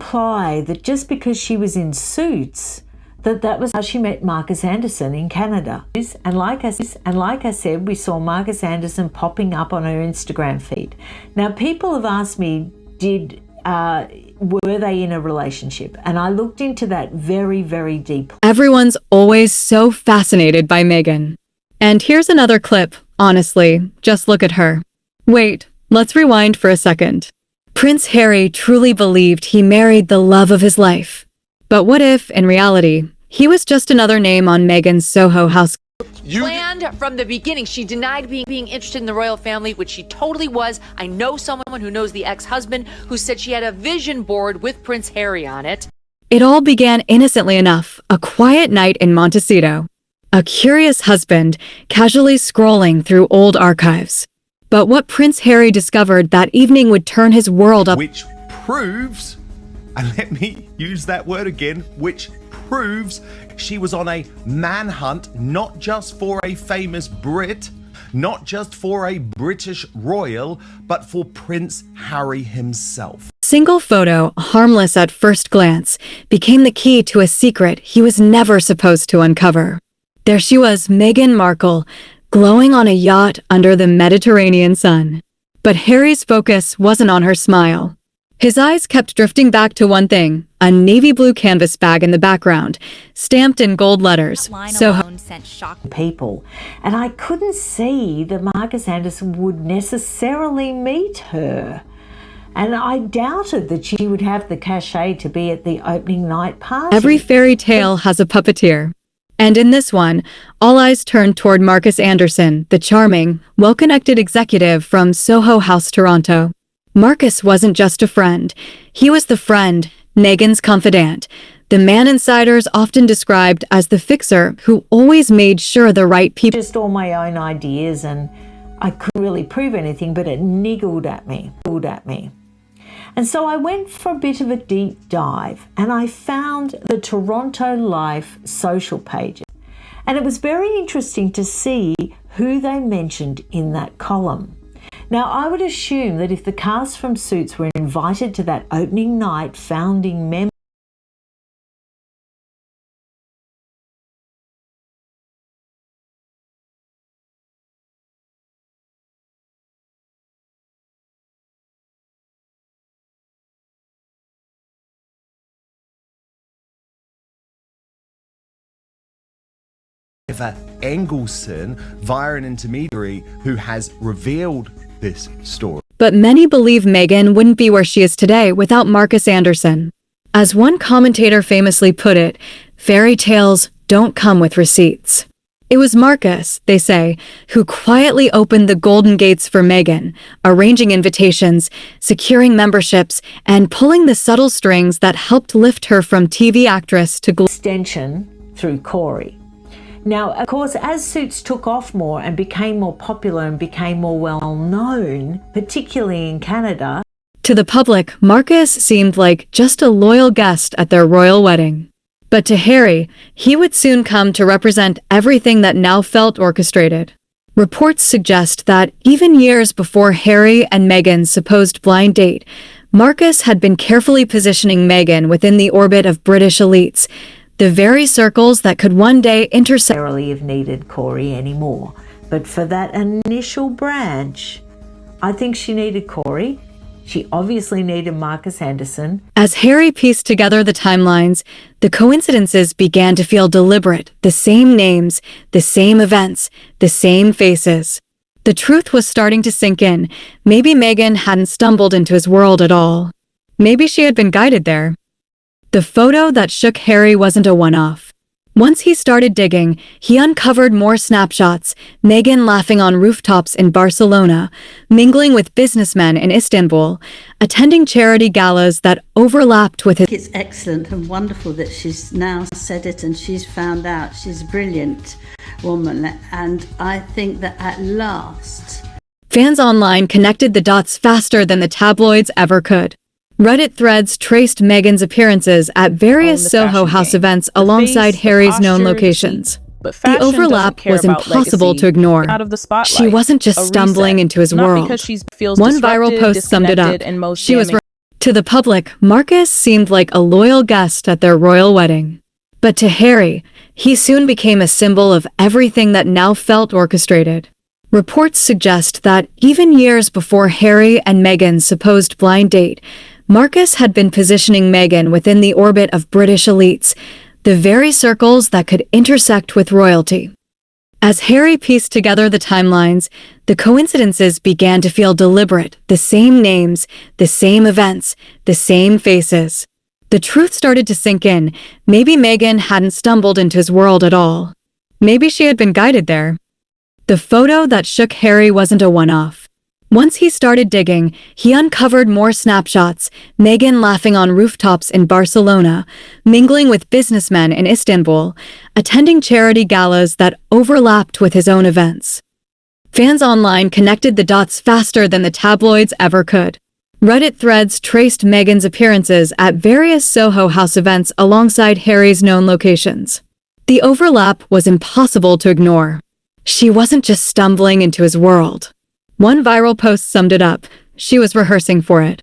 imply that just because she was in Suits, that was how she met Marcus Anderson in Canada. And like I said, we saw Marcus Anderson popping up on her Instagram feed. Now, people have asked me, were they in a relationship? And I looked into that very, very deeply. Everyone's always so fascinated by Meghan. And here's another clip, honestly, just look at her. Wait, let's rewind for a second. Prince Harry truly believed he married the love of his life. But what if, in reality, he was just another name on Meghan's Soho House? Planned from the beginning. She denied being interested in the royal family, which she totally was. I know someone who knows the ex-husband who said she had a vision board with Prince Harry on it. It all began innocently enough, a quiet night in Montecito. A curious husband casually scrolling through old archives. But what Prince Harry discovered that evening would turn his world up. Which proves, and let me use that word again, which proves she was on a manhunt, not just for a famous Brit, not just for a British royal, but for Prince Harry himself. Single photo, harmless at first glance, became the key to a secret he was never supposed to uncover. There she was, Meghan Markle, glowing on a yacht under the Mediterranean sun. But Harry's focus wasn't on her smile. His eyes kept drifting back to one thing, a navy blue canvas bag in the background, stamped in gold letters. Soho sent shock people. And I couldn't see that Marcus Anderson would necessarily meet her. And I doubted that she would have the cachet to be at the opening night party. Every fairy tale has a puppeteer. And in this one, all eyes turned toward Marcus Anderson, the charming, well-connected executive from Soho House, Toronto. Marcus wasn't just a friend. He was the friend, Meghan's confidant, the man insiders often described as the fixer who always made sure the right people... Just all my own ideas, and I couldn't really prove anything, but it niggled at me. And so I went for a bit of a deep dive, and I found the Toronto Life social pages. And it was very interesting to see who they mentioned in that column. Now, I would assume that if the cast from Suits were invited to that opening night founding members, Engelson via an intermediary who has revealed this story. But many believe Meghan wouldn't be where she is today without Marcus Anderson. As one commentator famously put it, fairy tales don't come with receipts. It was Marcus, they say, who quietly opened the golden gates for Meghan, arranging invitations, securing memberships, and pulling the subtle strings that helped lift her from TV actress to extension through Corey. Now, of course, as Suits took off more and became more popular and became more well-known, particularly in Canada, to the public, Marcus seemed like just a loyal guest at their royal wedding. But to Harry, he would soon come to represent everything that now felt orchestrated. Reports suggest that even years before Harry and Meghan's supposed blind date, Marcus had been carefully positioning Meghan within the orbit of British elites, the very circles that could one day intersect. Have needed Corey anymore, but for that initial branch, I think she needed Corey. She obviously needed Marcus Anderson. As Harry pieced together the timelines, the coincidences began to feel deliberate. The same names, the same events, the same faces. The truth was starting to sink in. Maybe Meghan hadn't stumbled into his world at all. Maybe she had been guided there. The photo that shook Harry wasn't a one-off. Once he started digging, he uncovered more snapshots, Meghan laughing on rooftops in Barcelona, mingling with businessmen in Istanbul, attending charity galas that overlapped with his... It's excellent and wonderful that she's now said it and she's found out. She's a brilliant woman, and I think that at last... Fans online connected the dots faster than the tabloids ever could. Reddit threads traced Meghan's appearances at various Soho House events alongside Harry's known locations. The overlap was impossible to ignore. She wasn't just stumbling into his world. One viral post summed it up. She was To the public, Marcus seemed like a loyal guest at their royal wedding. But to Harry, he soon became a symbol of everything that now felt orchestrated. Reports suggest that even years before Harry and Meghan's supposed blind date, Marcus had been positioning Meghan within the orbit of British elites, the very circles that could intersect with royalty. As Harry pieced together the timelines, the coincidences began to feel deliberate, the same names, the same events, the same faces. The truth started to sink in. Maybe Meghan hadn't stumbled into his world at all. Maybe she had been guided there. The photo that shook Harry wasn't a one-off. Once he started digging, he uncovered more snapshots, Meghan laughing on rooftops in Barcelona, mingling with businessmen in Istanbul, attending charity galas that overlapped with his own events. Fans online connected the dots faster than the tabloids ever could. Reddit threads traced Meghan's appearances at various Soho House events alongside Harry's known locations. The overlap was impossible to ignore. She wasn't just stumbling into his world. One viral post summed it up. She was rehearsing for it.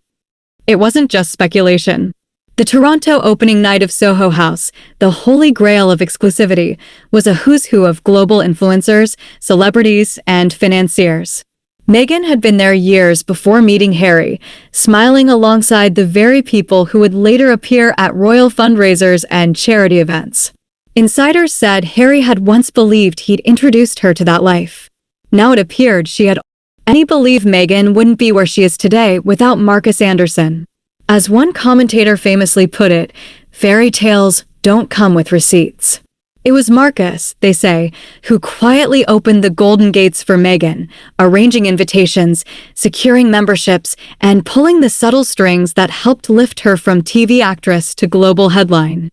It wasn't just speculation. The Toronto opening night of Soho House, the holy grail of exclusivity, was a who's who of global influencers, celebrities, and financiers. Meghan had been there years before meeting Harry, smiling alongside the very people who would later appear at royal fundraisers and charity events. Insiders said Harry had once believed he'd introduced her to that life. Now it appeared she had. Any believe Meghan wouldn't be where she is today without Marcus Anderson. As one commentator famously put it, fairy tales don't come with receipts. It was Marcus, they say, who quietly opened the golden gates for Meghan, arranging invitations, securing memberships, and pulling the subtle strings that helped lift her from TV actress to global headline.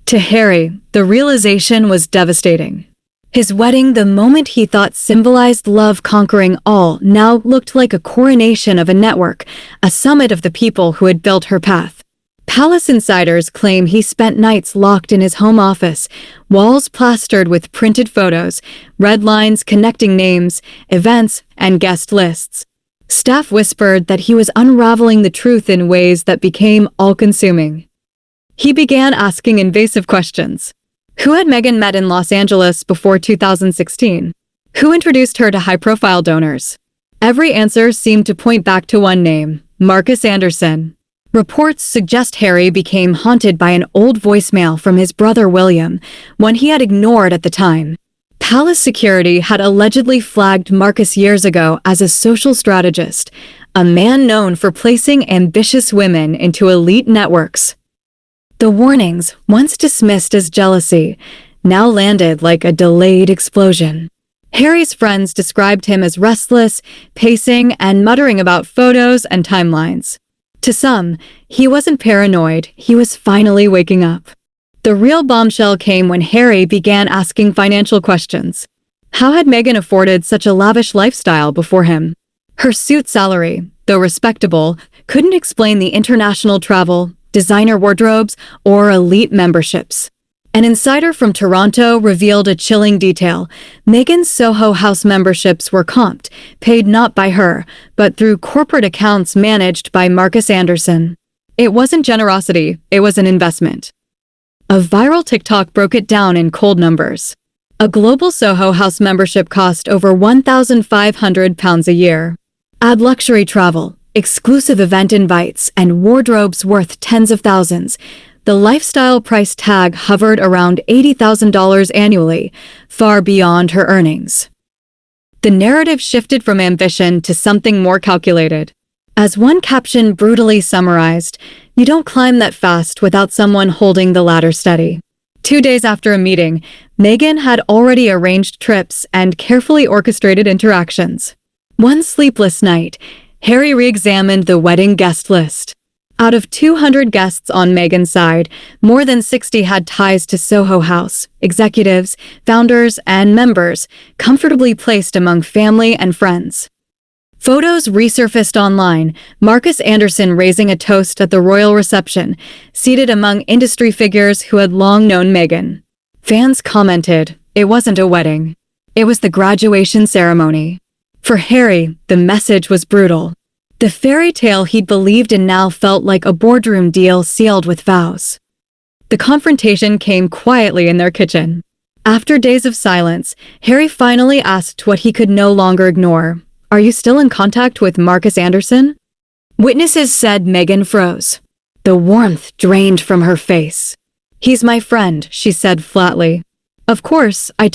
To Harry, the realization was devastating. His wedding, the moment he thought symbolized love conquering all, now looked like a coronation of a network, a summit of the people who had built her path. Palace insiders claim he spent nights locked in his home office, walls plastered with printed photos, red lines connecting names, events, and guest lists. Staff whispered that he was unraveling the truth in ways that became all-consuming. He began asking invasive questions. Who had Meghan met in Los Angeles before 2016? Who introduced her to high-profile donors? Every answer seemed to point back to one name, Marcus Anderson. Reports suggest Harry became haunted by an old voicemail from his brother William, one he had ignored at the time. Palace security had allegedly flagged Marcus years ago as a social strategist, a man known for placing ambitious women into elite networks. The warnings, once dismissed as jealousy, now landed like a delayed explosion. Harry's friends described him as restless, pacing, and muttering about photos and timelines. To some, he wasn't paranoid, he was finally waking up. The real bombshell came when Harry began asking financial questions. How had Meghan afforded such a lavish lifestyle before him? Her suit salary, though respectable, couldn't explain the international travel, designer wardrobes, or elite memberships. An insider from Toronto revealed a chilling detail. Meghan's Soho House memberships were comped, paid not by her, but through corporate accounts managed by Marcus Anderson. It wasn't generosity, it was an investment. A viral TikTok broke it down in cold numbers. A global Soho House membership cost over £1,500 a year. Add luxury travel, exclusive event invites, and wardrobes worth tens of thousands. The lifestyle price tag hovered around $80,000 annually, far beyond her earnings. The narrative shifted from ambition to something more calculated. As one caption brutally summarized, you don't climb that fast without someone holding the ladder steady. 2 days after a meeting, Meghan had already arranged trips and carefully orchestrated interactions. One sleepless night, Harry re-examined the wedding guest list. Out of 200 guests on Meghan's side, more than 60 had ties to Soho House, executives, founders, and members, comfortably placed among family and friends. Photos resurfaced online, Marcus Anderson raising a toast at the royal reception, seated among industry figures who had long known Meghan. Fans commented, it wasn't a wedding. It was the graduation ceremony. For Harry, the message was brutal. The fairy tale he'd believed in now felt like a boardroom deal sealed with vows. The confrontation came quietly in their kitchen. After days of silence, Harry finally asked what he could no longer ignore. "Are you still in contact with Marcus Anderson?" Witnesses said Meghan froze. The warmth drained from her face. "He's my friend," she said flatly. "Of course, I